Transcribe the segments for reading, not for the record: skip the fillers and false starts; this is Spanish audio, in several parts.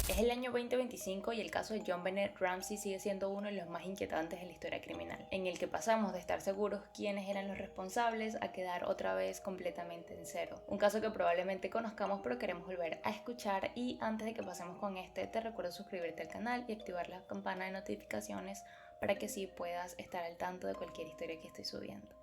Es el año 2025 y el caso de John Bennett Ramsey sigue siendo uno de los más inquietantes en la historia criminal, en el que pasamos de estar seguros quiénes eran los responsables a quedar otra vez completamente en cero. Un caso que probablemente conozcamos pero queremos volver a escuchar, y antes de que pasemos con este, te recuerdo suscribirte al canal y activar la campana de notificaciones para que así puedas estar al tanto de cualquier historia que estoy subiendo.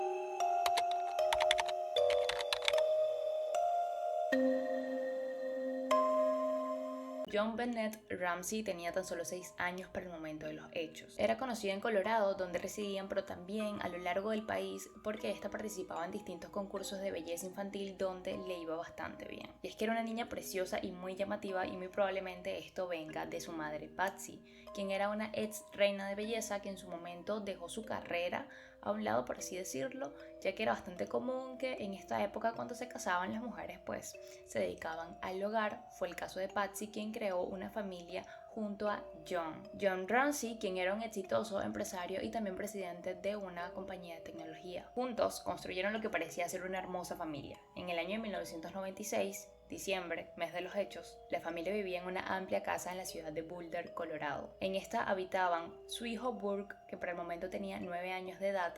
John Bennett Ramsey tenía tan solo 6 años para el momento de los hechos. Era conocido en Colorado, donde residían, pero también a lo largo del país porque esta participaba en distintos concursos de belleza infantil donde le iba bastante bien. Y es que era una niña preciosa y muy llamativa, y muy probablemente esto venga de su madre Patsy, quien era una ex reina de belleza que en su momento dejó su carrera a un lado, por así decirlo, ya que era bastante común que en esta época, cuando se casaban las mujeres, pues se dedicaban al hogar. Fue el caso de Patsy, quien creó una familia junto a John Ramsey, quien era un exitoso empresario y también presidente de una compañía de tecnología. Juntos construyeron lo que parecía ser una hermosa familia. En el año de 1996, diciembre, mes de los hechos, la familia vivía en una amplia casa en la ciudad de Boulder, Colorado. En esta habitaban su hijo Burke, que por el momento tenía 9 años de edad,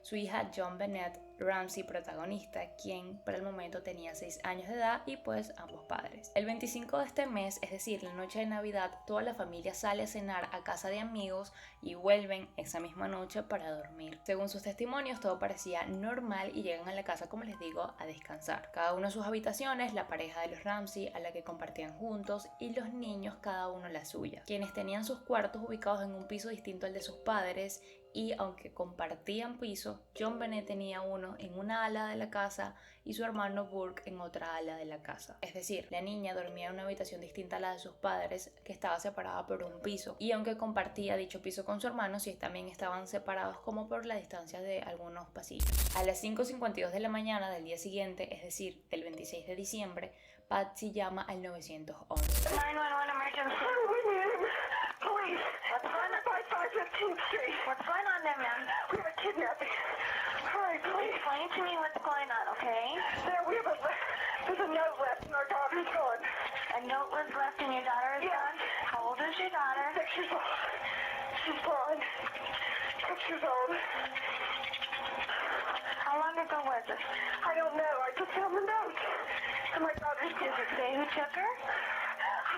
su hija John Bennett Ramsey, protagonista, quien por el momento tenía 6 años de edad, y pues ambos padres. El 25 de este mes, es decir, la noche de Navidad, toda la familia sale a cenar a casa de amigos y vuelven esa misma noche para dormir. Según sus testimonios, todo parecía normal y llegan a la casa, como les digo, a descansar. Cada uno en sus habitaciones, la pareja de los Ramsey a la que compartían juntos, y los niños cada uno la suya, quienes tenían sus cuartos ubicados en un piso distinto al de sus padres. Y aunque compartían piso, John Bennett tenía uno en una ala de la casa y su hermano Burke en otra ala de la casa. Es decir, la niña dormía en una habitación distinta a la de sus padres, que estaba separada por un piso, y aunque compartía dicho piso con su hermano, sí también estaban separados como por la distancia de algunos pasillos. A las 5:52 de la mañana del día siguiente, es decir, del 26 de diciembre, Patsy llama al 911. 911 emergency. Police. What's going on? 515th Street. What's going on there, ma'am? We have a kidnapping. Hurry, please. Explain to me what's going on, okay? There's a note left and our daughter's gone. A note was left and your daughter is Yeah. gone? How old is your daughter? 6 years old. She's gone. 6 years old. How long ago was it? I don't know. I just found the note. And my daughter's Does gone. it say who took her?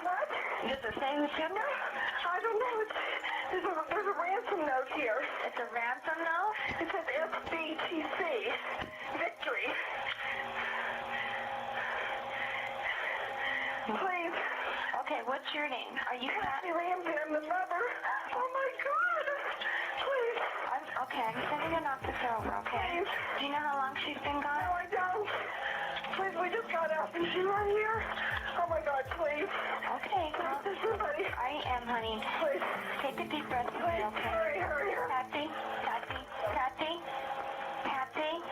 What? Does it say who took her? I don't know. There's a ransom note here. It's a ransom note? It says SBTC. Victory. Please. Okay, what's your name? Are you Kathy Ramsey, I'm the mother. Oh my God. Please. Okay, I'm sending an officer over, okay? Please. Do you know how long she's been No, gone? I don't. Please, we just got out. Is she right here? Oh my God, please. Okay, well, There's somebody. I am, honey. Please. Take a deep breath, Please, okay? hurry, hurry, hurry. Patsy, Patsy, Patsy, Patsy.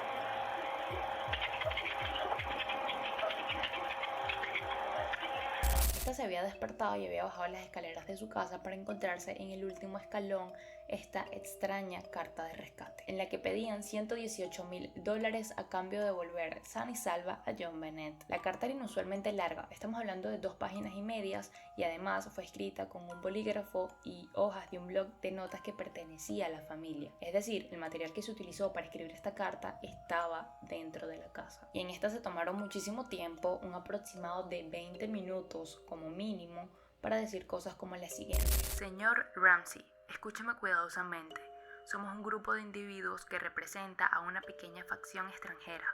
Esta se había despertado y había bajado las escaleras de su casa para encontrarse en el último escalón esta extraña carta de rescate, en la que pedían $118,000 a cambio de volver sana y salva a John Bennett. La carta era inusualmente larga, estamos hablando de 2 páginas y medias, y además fue escrita con un bolígrafo y hojas de un blog de notas que pertenecía a la familia. Es decir, el material que se utilizó para escribir esta carta estaba dentro de la casa. Y en esta se tomaron muchísimo tiempo, un aproximado de 20 minutos como mínimo, para decir cosas como la siguiente. Señor Ramsey, escúcheme cuidadosamente. Somos un grupo de individuos que representa a una pequeña facción extranjera.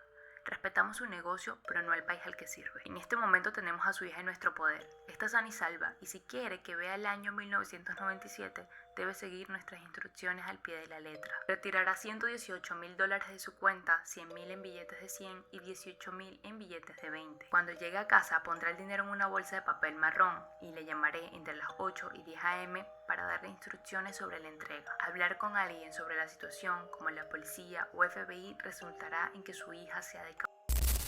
Respetamos su negocio, pero no al país al que sirve. En este momento tenemos a su hija en nuestro poder. Está sana y salva, y si quiere que vea el año 1997, debe seguir nuestras instrucciones al pie de la letra. Retirará $118,000 de su cuenta, 100,000 en billetes de 100 y 18,000 en billetes de 20. Cuando llegue a casa, pondrá el dinero en una bolsa de papel marrón y le llamaré entre las 8 y 10 a.m. para darle instrucciones sobre la entrega. Hablar con alguien sobre la situación, como la policía o FBI, resultará en que su hija sea de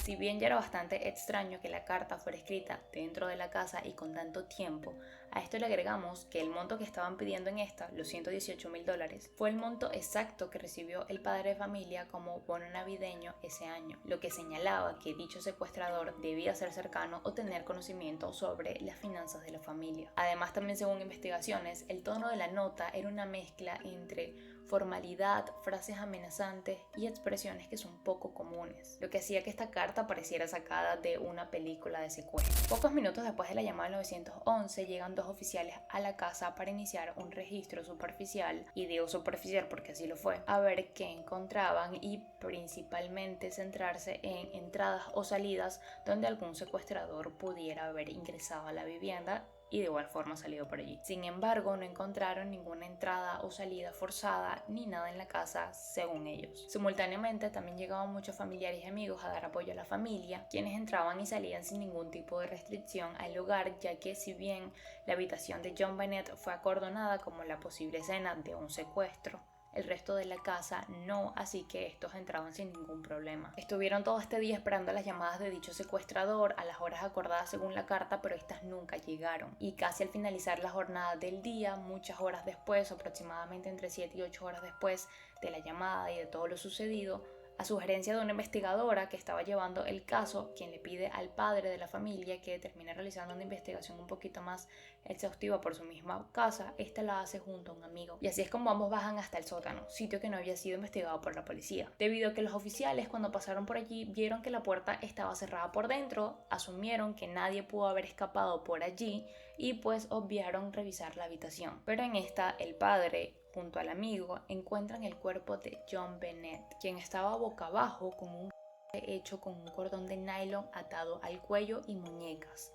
Si bien ya era bastante extraño que la carta fuera escrita dentro de la casa y con tanto tiempo, A esto le agregamos que el monto que estaban pidiendo en esta, los $118,000, fue el monto exacto que recibió el padre de familia como bono navideño ese año, lo que señalaba que dicho secuestrador debía ser cercano o tener conocimiento sobre las finanzas de la familia. Además, también según investigaciones, el tono de la nota era una mezcla entre formalidad, frases amenazantes y expresiones que son poco comunes, lo que hacía que esta carta pareciera sacada de una película de secuestro. Pocos minutos después de la llamada del 911 llegan dos oficiales a la casa para iniciar un registro superficial, y digo superficial porque así lo fue, a ver qué encontraban y principalmente centrarse en entradas o salidas donde algún secuestrador pudiera haber ingresado a la vivienda y de igual forma salido por allí. Sin embargo, no encontraron ninguna entrada o salida forzada ni nada en la casa, según ellos. Simultáneamente, también llegaban muchos familiares y amigos a dar apoyo a la familia, quienes entraban y salían sin ningún tipo de restricción al lugar, ya que si bien la habitación de John Bennett fue acordonada como la posible escena de un secuestro, el resto de la casa no, así que estos entraban sin ningún problema. Estuvieron todo este día esperando las llamadas de dicho secuestrador a las horas acordadas según la carta, pero estas nunca llegaron. Y casi al finalizar la jornada del día, muchas horas después, aproximadamente entre 7 y 8 horas después de la llamada y de todo lo sucedido, a sugerencia de una investigadora que estaba llevando el caso, quien le pide al padre de la familia que termine realizando una investigación un poquito más exhaustiva por su misma casa, esta la hace junto a un amigo. Y así es como ambos bajan hasta el sótano, sitio que no había sido investigado por la policía. Debido a que los oficiales, cuando pasaron por allí, vieron que la puerta estaba cerrada por dentro, asumieron que nadie pudo haber escapado por allí y pues obviaron revisar la habitación. Pero en esta, el padre junto al amigo encuentran el cuerpo de John Bennett, quien estaba boca abajo con un hecho con un cordón de nylon atado al cuello y muñecas,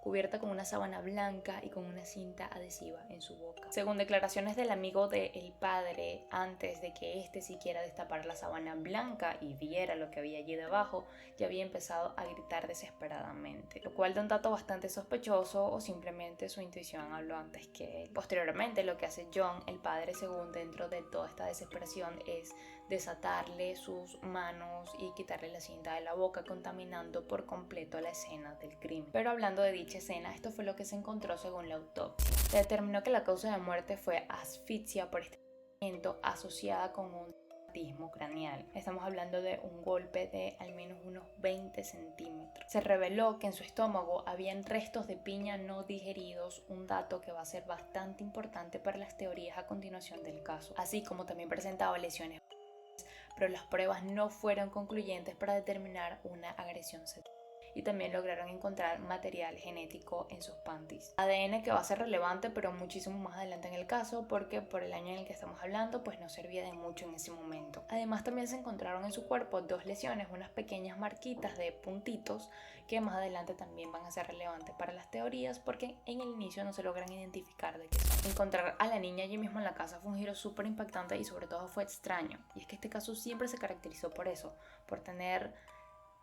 cubierta con una sábana blanca y con una cinta adhesiva en su boca. Según declaraciones del amigo del padre, antes de que éste siquiera destapara la sábana blanca y viera lo que había allí debajo, ya había empezado a gritar desesperadamente, lo cual da un dato bastante sospechoso, o simplemente su intuición habló antes que él. Posteriormente, lo que hace John, el padre, según dentro de toda esta desesperación, es desatarle sus manos y quitarle la cinta de la boca, contaminando por completo la escena del crimen. Pero hablando de dicha escena, esto fue lo que se encontró según la autopsia. Se determinó que la causa de muerte fue asfixia por estreñimiento asociada con un traumatismo craneal. Estamos hablando de un golpe de al menos unos 20 centímetros. Se reveló que en su estómago habían restos de piña no digeridos, un dato que va a ser bastante importante para las teorías a continuación del caso, así como también presentaba lesiones, pero las pruebas no fueron concluyentes para determinar una agresión sexual. Y también lograron encontrar material genético en sus panties. ADN que va a ser relevante pero muchísimo más adelante en el caso, porque por el año en el que estamos hablando pues no servía de mucho en ese momento. Además también se encontraron en su cuerpo dos lesiones, unas pequeñas marquitas de puntitos que más adelante también van a ser relevantes para las teorías, porque en el inicio no se logran identificar de qué son. Encontrar a la niña allí mismo en la casa fue un giro súper impactante y sobre todo fue extraño, y es que este caso siempre se caracterizó por eso, por tener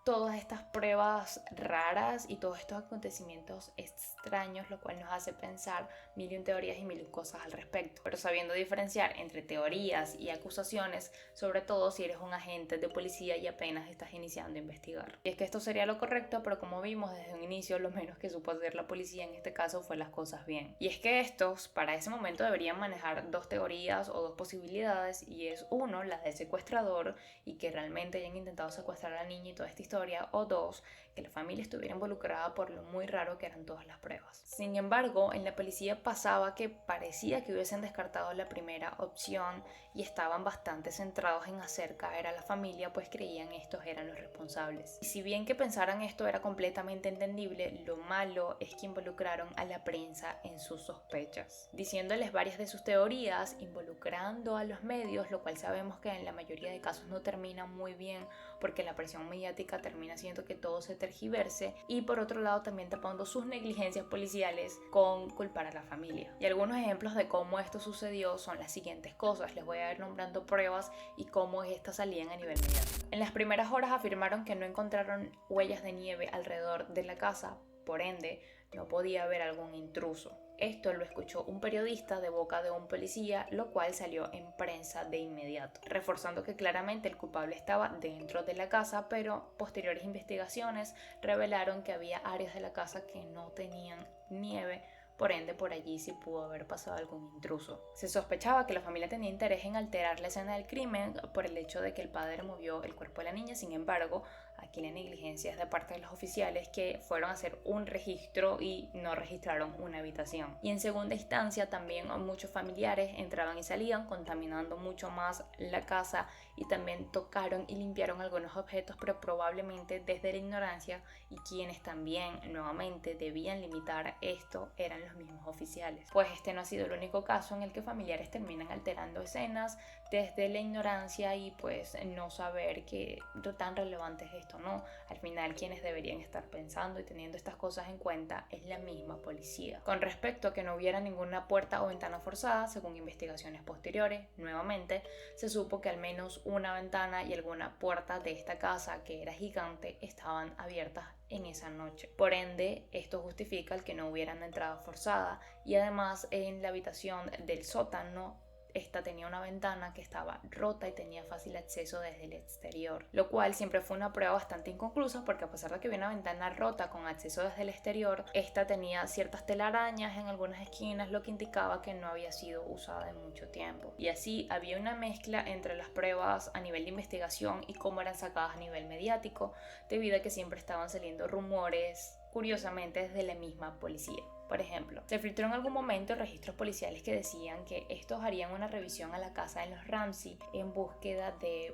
todas estas pruebas raras y todos estos acontecimientos extraños, lo cual nos hace pensar mil y un teorías y mil y un cosas al respecto, pero sabiendo diferenciar entre teorías y acusaciones, sobre todo si eres un agente de policía y apenas estás iniciando a investigar. Y es que esto sería lo correcto, pero como vimos desde un inicio, lo menos que supo hacer la policía en este caso fue las cosas bien. Y es que estos, para ese momento, deberían manejar dos teorías o dos posibilidades, y es uno, la del secuestrador y que realmente hayan intentado secuestrar a la niña y toda esta historia, o dos, que la familia estuviera involucrada por lo muy raro que eran todas las pruebas. Sin embargo, en la policía pasaba que parecía que hubiesen descartado la primera opción y estaban bastante centrados en hacer caer a la familia, pues creían estos eran los responsables. Y si bien que pensaran esto era completamente entendible, lo malo es que involucraron a la prensa en sus sospechas, diciéndoles varias de sus teorías, involucrando a los medios, lo cual sabemos que en la mayoría de casos no termina muy bien, porque la presión mediática termina haciendo que todo se tergiverse, y por otro lado también tapando sus negligencias policiales con culpar a la familia. Y algunos ejemplos de cómo esto sucedió son las siguientes cosas. Les voy a ir nombrando pruebas y cómo estas salían a nivel mediático. En las primeras horas afirmaron que no encontraron huellas de nieve alrededor de la casa, por ende no podía haber algún intruso. Esto lo escuchó un periodista de boca de un policía, lo cual salió en prensa de inmediato, reforzando que claramente el culpable estaba dentro de la casa, pero posteriores investigaciones revelaron que había áreas de la casa que no tenían nieve, por ende por allí sí pudo haber pasado algún intruso. Se sospechaba que la familia tenía interés en alterar la escena del crimen por el hecho de que el padre movió el cuerpo de la niña. Sin embargo, aquí la negligencia es de parte de los oficiales, que fueron a hacer un registro y no registraron una habitación. Y en segunda instancia también muchos familiares entraban y salían, contaminando mucho más la casa, y también tocaron y limpiaron algunos objetos, pero probablemente desde la ignorancia, y quienes también nuevamente debían limitar esto eran los mismos oficiales. Pues este no ha sido el único caso en el que familiares terminan alterando escenas desde la ignorancia y pues no saber qué tan relevante es esto, ¿no? Al final quienes deberían estar pensando y teniendo estas cosas en cuenta es la misma policía. Con respecto a que no hubiera ninguna puerta o ventana forzada, según investigaciones posteriores, nuevamente se supo que al menos una ventana y alguna puerta de esta casa, que era gigante, estaban abiertas en esa noche. Por ende, esto justifica el que no hubiera una entrada forzada, y además en la habitación del sótano esta tenía una ventana que estaba rota y tenía fácil acceso desde el exterior, lo cual siempre fue una prueba bastante inconclusa, porque a pesar de que había una ventana rota con acceso desde el exterior, esta tenía ciertas telarañas en algunas esquinas, lo que indicaba que no había sido usada en mucho tiempo. Y así había una mezcla entre las pruebas a nivel de investigación y cómo eran sacadas a nivel mediático, debido a que siempre estaban saliendo rumores, curiosamente, desde la misma policía. Por ejemplo, se filtró en algún momento registros policiales que decían que estos harían una revisión a la casa de los Ramsey en búsqueda de...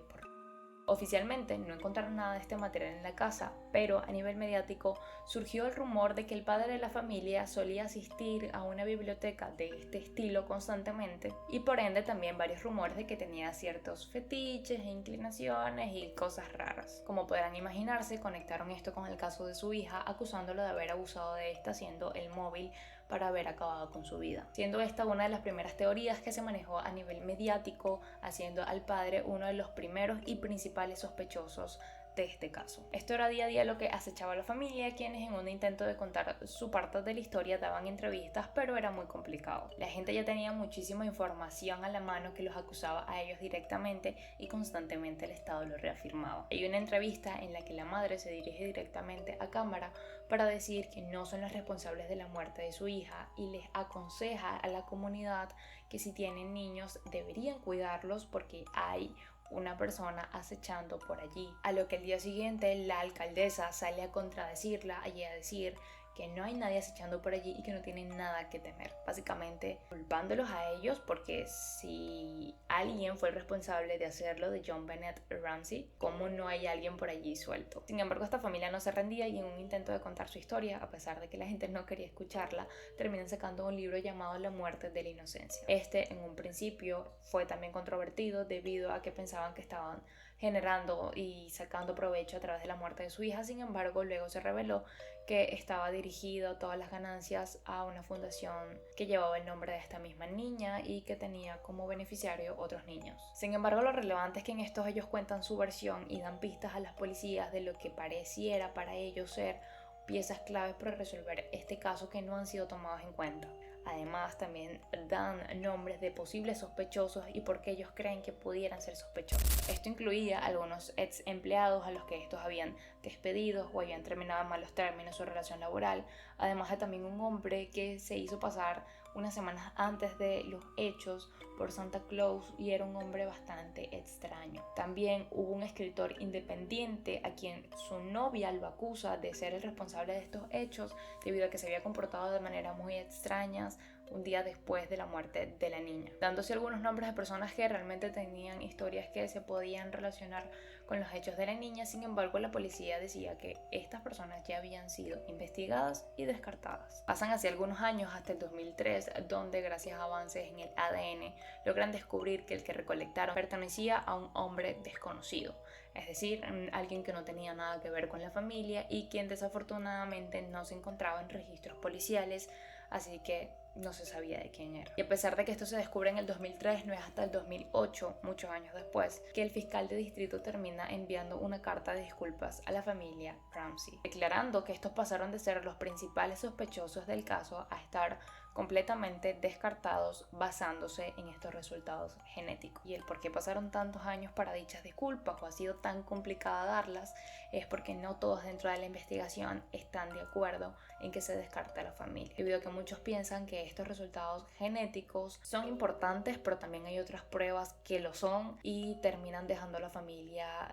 Oficialmente no encontraron nada de este material en la casa, pero a nivel mediático surgió el rumor de que el padre de la familia solía asistir a una biblioteca de este estilo constantemente, y por ende también varios rumores de que tenía ciertos fetiches e inclinaciones y cosas raras. Como podrán imaginarse, conectaron esto con el caso de su hija, acusándolo de haber abusado de esta, siendo el móvil para haber acabado con su vida, siendo esta una de las primeras teorías que se manejó a nivel mediático, haciendo al padre uno de los primeros y principales sospechosos de este caso. Esto era día a día lo que acechaba a la familia, quienes en un intento de contar su parte de la historia daban entrevistas, pero era muy complicado. La gente ya tenía muchísima información a la mano que los acusaba a ellos directamente, y constantemente el Estado lo reafirmaba. Hay una entrevista en la que la madre se dirige directamente a cámara para decir que no son los responsables de la muerte de su hija, y les aconseja a la comunidad que si tienen niños deberían cuidarlos porque hay una persona acechando por allí. A lo que el día siguiente la alcaldesa sale a contradecirla y a decir que no hay nadie acechando por allí y que no tienen nada que temer, básicamente culpándolos a ellos, porque si alguien fue el responsable de hacerlo, de JonBenét Ramsey, ¿cómo no hay alguien por allí suelto? Sin embargo, esta familia no se rendía, y en un intento de contar su historia, a pesar de que la gente no quería escucharla, terminan sacando un libro llamado La muerte de la inocencia. Este en un principio fue también controvertido debido a que pensaban que estaban generando y sacando provecho a través de la muerte de su hija. Sin embargo, luego se reveló que estaba dirigido todas las ganancias a una fundación que llevaba el nombre de esta misma niña y que tenía como beneficiario otros niños. Sin embargo, lo relevante es que en estos ellos cuentan su versión y dan pistas a las policías de lo que pareciera para ellos ser piezas claves para resolver este caso, que no han sido tomados en cuenta. Además, también dan nombres de posibles sospechosos y por qué ellos creen que pudieran ser sospechosos. Esto incluía algunos ex empleados a los que estos habían despedido o habían terminado en malos términos su relación laboral, además de también un hombre que se hizo pasar unas semanas antes de los hechos por Santa Claus, y era un hombre bastante extraño. También hubo un escritor independiente a quien su novia lo acusa de ser el responsable de estos hechos, debido a que se había comportado de manera muy extrañas un día después de la muerte de la niña, dándose algunos nombres de personas que realmente tenían historias que se podían relacionar con los hechos de la niña. Sin embargo, la policía decía que estas personas ya habían sido investigadas y descartadas. Pasan así algunos años hasta el 2003, donde gracias a avances en el ADN logran descubrir que el que recolectaron pertenecía a un hombre desconocido, es decir, alguien que no tenía nada que ver con la familia y quien desafortunadamente no se encontraba en registros policiales, así que no se sabía de quién era. Y a pesar de que esto se descubre en el 2003, no es hasta el 2008, muchos años después, que el fiscal de distrito termina enviando una carta de disculpas a la familia Ramsey, declarando que estos pasaron de ser los principales sospechosos del caso a estar completamente descartados basándose en estos resultados genéticos. Y el por qué pasaron tantos años para dichas disculpas o ha sido tan complicada darlas es porque no todos dentro de la investigación están de acuerdo en que se descarte a la familia, debido a que muchos piensan que estos resultados genéticos son importantes, pero también hay otras pruebas que lo son y terminan dejando a la familia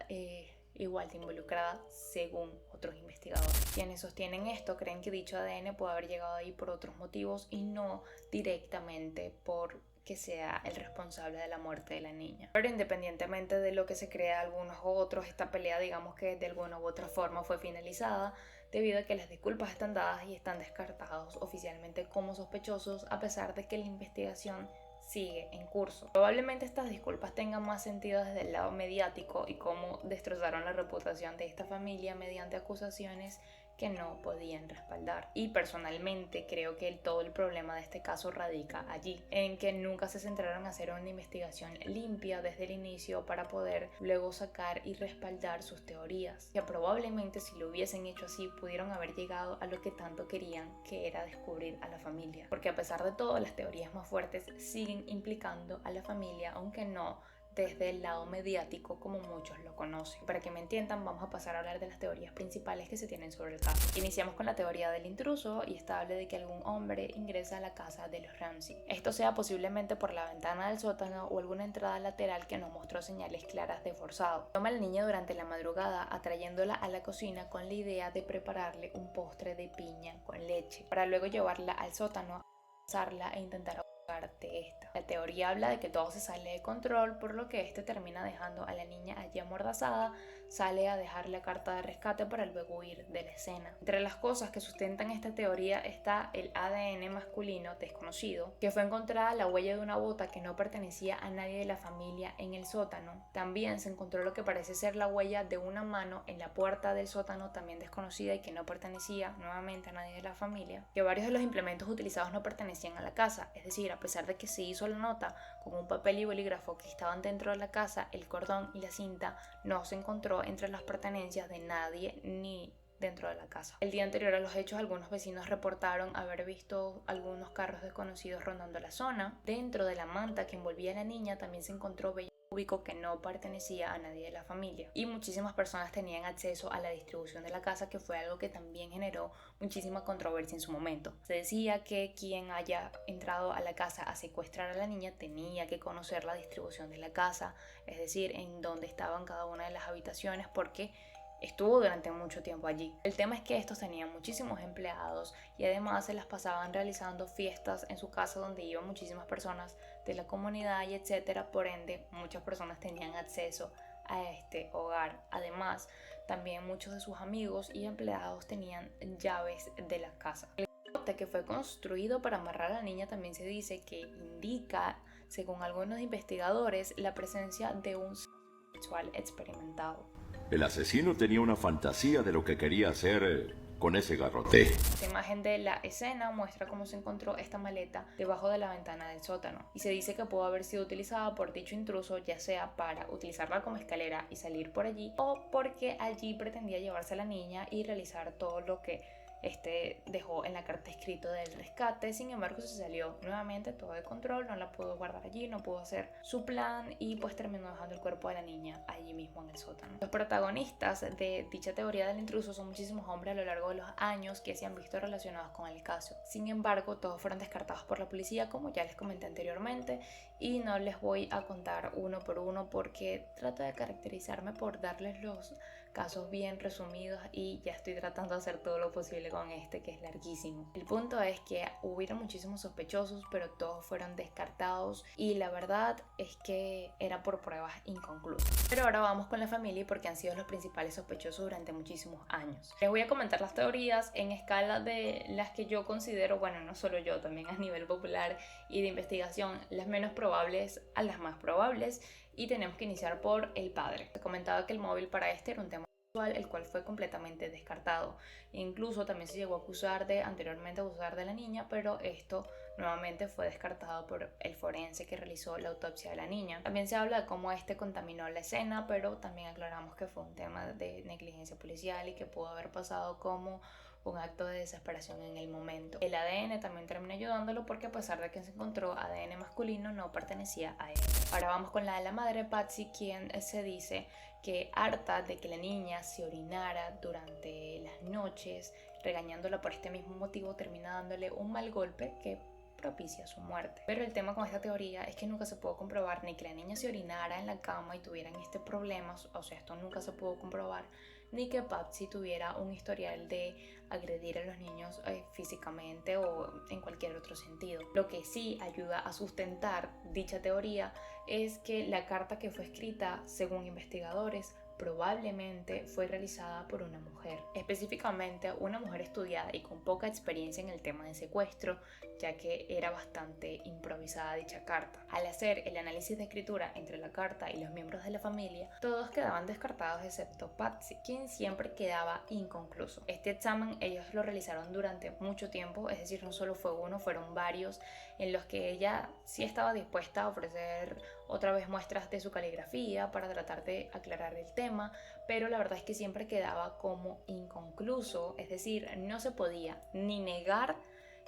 igual de involucrada según otros investigadores. Quienes sostienen esto creen que dicho ADN puede haber llegado ahí por otros motivos y no directamente por que sea el responsable de la muerte de la niña. Pero independientemente de lo que se crea algunos u otros, esta pelea digamos que de alguna u otra forma fue finalizada debido a que las disculpas están dadas y están descartados oficialmente como sospechosos a pesar de que la investigación sigue en curso. Probablemente estas disculpas tengan más sentido desde el lado mediático y cómo destrozaron la reputación de esta familia mediante acusaciones que no podían respaldar. Y personalmente creo que todo el problema de este caso radica allí, en que nunca se centraron a hacer una investigación limpia desde el inicio para poder luego sacar y respaldar sus teorías. Que probablemente si lo hubiesen hecho así pudieron haber llegado a lo que tanto querían, que era descubrir a la familia. Porque a pesar de todo, las teorías más fuertes siguen implicando a la familia, aunque no desde el lado mediático como muchos lo conocen. Para que me entiendan, vamos a pasar a hablar de las teorías principales que se tienen sobre el caso. Iniciamos con la teoría del intruso y esta habla de que algún hombre ingresa a la casa de los Ramsey. Esto sea posiblemente por la ventana del sótano o alguna entrada lateral que nos mostró señales claras de forzado. Toma a la niña durante la madrugada atrayéndola a la cocina con la idea de prepararle un postre de piña con leche para luego llevarla al sótano, abrazarla e intentar de esta. La teoría habla de que todo se sale de control, por lo que este termina dejando a la niña allí amordazada, sale a dejar la carta de rescate para luego huir de la escena. Entre las cosas que sustentan esta teoría está el ADN masculino desconocido, que fue encontrada la huella de una bota que no pertenecía a nadie de la familia en el sótano. También se encontró lo que parece ser la huella de una mano en la puerta del sótano, también desconocida y que no pertenecía nuevamente a nadie de la familia. Que varios de los implementos utilizados no pertenecían a la casa, es decir, a pesar de que se hizo la nota con un papel y bolígrafo que estaban dentro de la casa, el cordón y la cinta no se encontró entre las pertenencias de nadie ni dentro de la casa. El día anterior a los hechos, algunos vecinos reportaron haber visto algunos carros desconocidos rondando la zona. Dentro de la manta que envolvía a la niña también se encontró vello púbico que no pertenecía a nadie de la familia, y muchísimas personas tenían acceso a la distribución de la casa, que fue algo que también generó muchísima controversia en su momento. Se decía que quien haya entrado a la casa a secuestrar a la niña tenía que conocer la distribución de la casa, es decir, en dónde estaban cada una de las habitaciones, porque estuvo durante mucho tiempo allí. El tema es que estos tenían muchísimos empleados y además se las pasaban realizando fiestas en su casa donde iban muchísimas personas de la comunidad y etcétera. Por ende, muchas personas tenían acceso a este hogar. Además, también muchos de sus amigos y empleados tenían llaves de la casa. El bote que fue construido para amarrar a la niña también se dice que indica, según algunos investigadores, la presencia de un sexual experimentado. El asesino tenía una fantasía de lo que quería hacer con ese garrote. La imagen de la escena muestra cómo se encontró esta maleta debajo de la ventana del sótano y se dice que pudo haber sido utilizada por dicho intruso, ya sea para utilizarla como escalera y salir por allí, o porque allí pretendía llevarse a la niña y realizar todo lo que dejó en la carta escrito del rescate. Sin embargo, se salió nuevamente todo de control, no la pudo guardar allí, no pudo hacer su plan y pues terminó dejando el cuerpo de la niña allí mismo en el sótano. Los protagonistas de dicha teoría del intruso son muchísimos hombres a lo largo de los años que se han visto relacionados con el caso. Sin embargo, todos fueron descartados por la policía, como ya les comenté anteriormente, y no les voy a contar uno por uno porque trato de caracterizarme por darles los casos bien resumidos y ya estoy tratando de hacer todo lo posible con que es larguísimo. El punto es que hubieron muchísimos sospechosos, pero todos fueron descartados y la verdad es que era por pruebas inconclusas. Pero ahora vamos con la familia porque han sido los principales sospechosos durante muchísimos años. Les voy a comentar las teorías en escala de las que yo considero, bueno, no solo yo, también a nivel popular y de investigación, las menos probables a las más probables, y tenemos que iniciar por el padre. Te comentaba que el móvil para este era un tema el cual fue completamente descartado. Incluso también se llegó a acusar de anteriormente abusar de la niña, pero esto nuevamente fue descartado por el forense que realizó la autopsia de la niña. También se habla de cómo este contaminó la escena, pero también aclaramos que fue un tema de negligencia policial y que pudo haber pasado como un acto de desesperación en el momento. El ADN también terminó ayudándolo porque a pesar de que se encontró ADN masculino, no pertenecía a él. Ahora vamos con la de la madre Patsy, quien se dice que harta de que la niña se orinara durante las noches, regañándola por este mismo motivo, termina dándole un mal golpe que propicia su muerte. Pero el tema con esta teoría es que nunca se pudo comprobar ni que la niña se orinara en la cama y tuvieran este problema, o sea, esto nunca se pudo comprobar, ni que Patsy tuviera un historial de agredir a los niños físicamente o en cualquier otro sentido. Lo que sí ayuda a sustentar dicha teoría es que la carta que fue escrita, según investigadores, probablemente fue realizada por una mujer, específicamente una mujer estudiada y con poca experiencia en el tema de secuestro, ya que era bastante improvisada dicha carta. Al hacer el análisis de escritura entre la carta y los miembros de la familia, todos quedaban descartados excepto Patsy, quien siempre quedaba inconcluso. Este examen ellos lo realizaron durante mucho tiempo, es decir, no solo fue uno, fueron varios, en los que ella sí estaba dispuesta a ofrecer otra vez muestras de su caligrafía para tratar de aclarar el tema, pero la verdad es que siempre quedaba como inconcluso, es decir, no se podía ni negar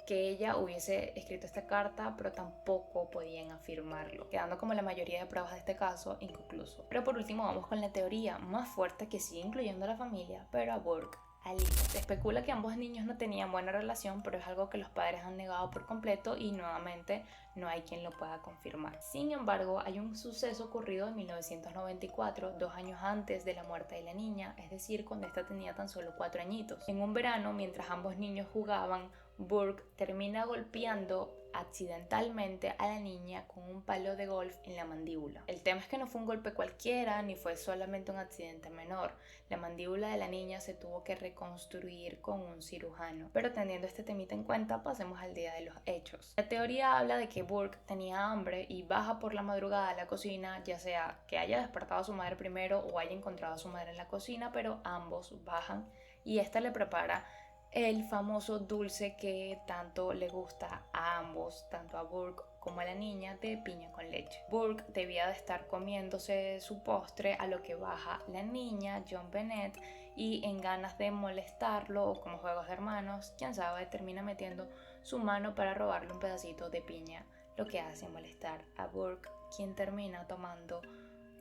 que ella hubiese escrito esta carta, pero tampoco podían afirmarlo, quedando como la mayoría de pruebas de este caso inconcluso. Pero por último vamos con la teoría más fuerte que sigue incluyendo a la familia, pero a Burke, al hijo. Se especula que ambos niños no tenían buena relación, pero es algo que los padres han negado por completo y nuevamente no hay quien lo pueda confirmar. Sin embargo, hay un suceso ocurrido en 1994, 2 años antes de la muerte de la niña, es decir, cuando esta tenía tan solo 4 añitos. En un verano, mientras ambos niños jugaban, Burke termina golpeando accidentalmente a la niña con un palo de golf en la mandíbula. El tema es que no fue un golpe cualquiera ni fue solamente un accidente menor. La mandíbula de la niña se tuvo que reconstruir con un cirujano. Pero teniendo este temita en cuenta, pasemos al día de los hechos. La teoría habla de que Burke tenía hambre y baja por la madrugada a la cocina, ya sea que haya despertado a su madre primero o haya encontrado a su madre en la cocina, pero ambos bajan y esta le prepara el famoso dulce que tanto le gusta a ambos, tanto a Burke como a la niña, de piña con leche. Burke debía de estar comiéndose su postre, a lo que baja la niña, John Bennett, y en ganas de molestarlo o como juegos de hermanos, quién sabe, termina metiendo su mano para robarle un pedacito de piña, lo que hace molestar a Burke, quien termina tomando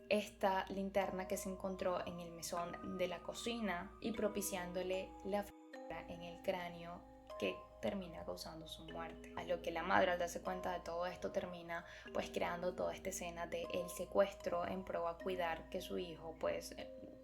esta linterna que se encontró en el mesón de la cocina y propiciándole la en el cráneo que termina causando su muerte. A lo que la madre, al darse cuenta de todo esto, termina pues creando toda esta escena de el secuestro en pro a cuidar que su hijo pues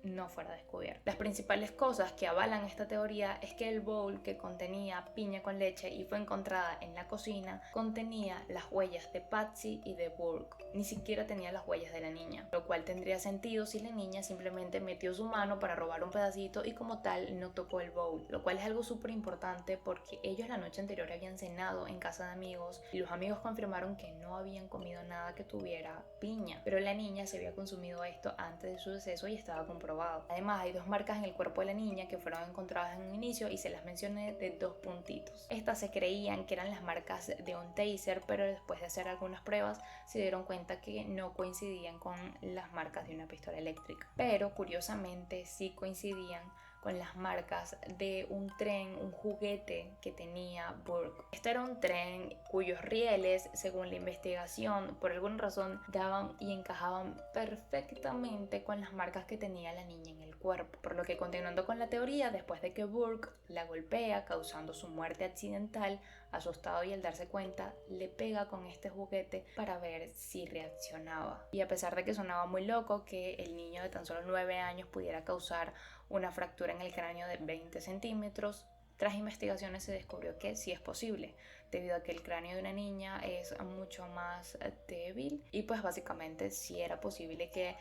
no fuera descubierto. Las principales cosas que avalan esta teoría es que el bowl que contenía piña con leche y fue encontrada en la cocina contenía las huellas de Patsy y de Burke. Ni siquiera tenía las huellas de la niña, lo cual tendría sentido si la niña simplemente metió su mano para robar un pedacito y como tal no tocó el bowl, lo cual es algo súper importante porque ellos la noche anterior habían cenado en casa de amigos y los amigos confirmaron que no habían comido nada que tuviera piña, pero la niña se había consumido esto antes de su deceso y estaba comprobado. Además, hay 2 marcas en el cuerpo de la niña que fueron encontradas en un inicio y se las mencioné de 2 puntitos. Estas se creían que eran las marcas de un taser, pero después de hacer algunas pruebas se dieron cuenta que no coincidían con las marcas de una pistola eléctrica. Pero curiosamente sí coincidían con las marcas de un tren, un juguete que tenía Burke. Este era un tren cuyos rieles, según la investigación, por alguna razón daban y encajaban perfectamente con las marcas que tenía la niña en el cuerpo. Por lo que, continuando con la teoría, después de que Burke la golpea, causando su muerte accidental, asustado y al darse cuenta, le pega con este juguete para ver si reaccionaba. Y a pesar de que sonaba muy loco que el niño de tan solo 9 años pudiera causar una fractura en el cráneo de 20 centímetros, Tras investigaciones se descubrió que sí es posible, debido a que el cráneo de una niña es mucho más débil y pues básicamente sí era posible que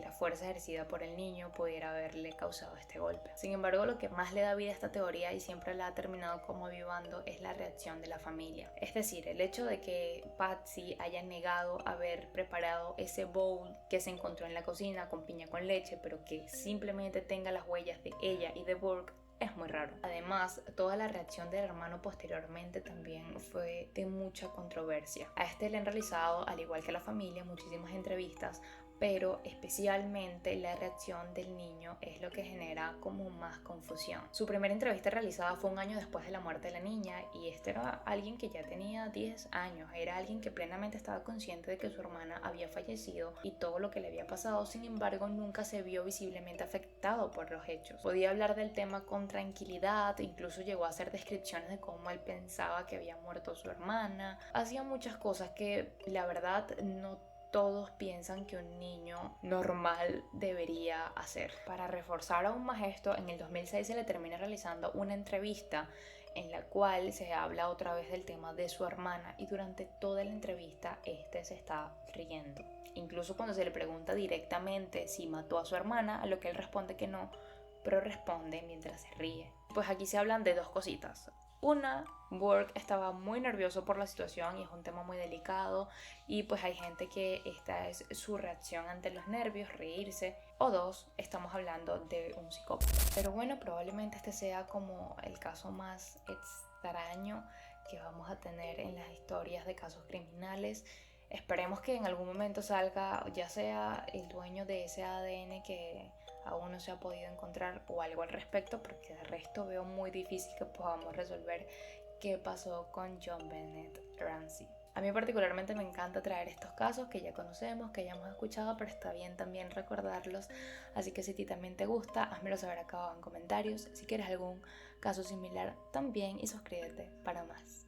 la fuerza ejercida por el niño pudiera haberle causado este golpe. Sin embargo, lo que más le da vida a esta teoría y siempre la ha terminado como avivando es la reacción de la familia. Es decir, el hecho de que Patsy haya negado haber preparado ese bowl que se encontró en la cocina con piña con leche, pero que simplemente tenga las huellas de ella y de Burke, es muy raro. Además, toda la reacción del hermano posteriormente también fue de mucha controversia. A este le han realizado, al igual que a la familia, muchísimas entrevistas, pero especialmente la reacción del niño es lo que genera como más confusión. Su primera entrevista realizada fue un año después de la muerte de la niña y este era alguien que ya tenía 10 años, era alguien que plenamente estaba consciente de que su hermana había fallecido y todo lo que le había pasado. Sin embargo, nunca se vio visiblemente afectado por los hechos. Podía hablar del tema con tranquilidad, incluso llegó a hacer descripciones de cómo él pensaba que había muerto su hermana. Hacía muchas cosas que la verdad no todos piensan que un niño normal debería hacer. Para reforzar aún más esto, en el 2006 se le termina realizando una entrevista en la cual se habla otra vez del tema de su hermana y durante toda la entrevista este se está riendo. Incluso cuando se le pregunta directamente si mató a su hermana, a lo que él responde que no, pero responde mientras se ríe. Pues aquí se hablan de dos cositas. Una, Burke estaba muy nervioso por la situación y es un tema muy delicado y pues hay gente que esta es su reacción ante los nervios, reírse. O dos, estamos hablando de un psicópata. Pero bueno, probablemente este sea como el caso más extraño que vamos a tener en las historias de casos criminales. Esperemos que en algún momento salga ya sea el dueño de ese ADN que aún no se ha podido encontrar o algo al respecto, porque de resto veo muy difícil que podamos resolver qué pasó con JonBenét Ramsey. A mí particularmente me encanta traer estos casos que ya conocemos, que ya hemos escuchado, pero está bien también recordarlos. Así que si a ti también te gusta, házmelo saber acá abajo en comentarios. Si quieres algún caso similar también y suscríbete para más.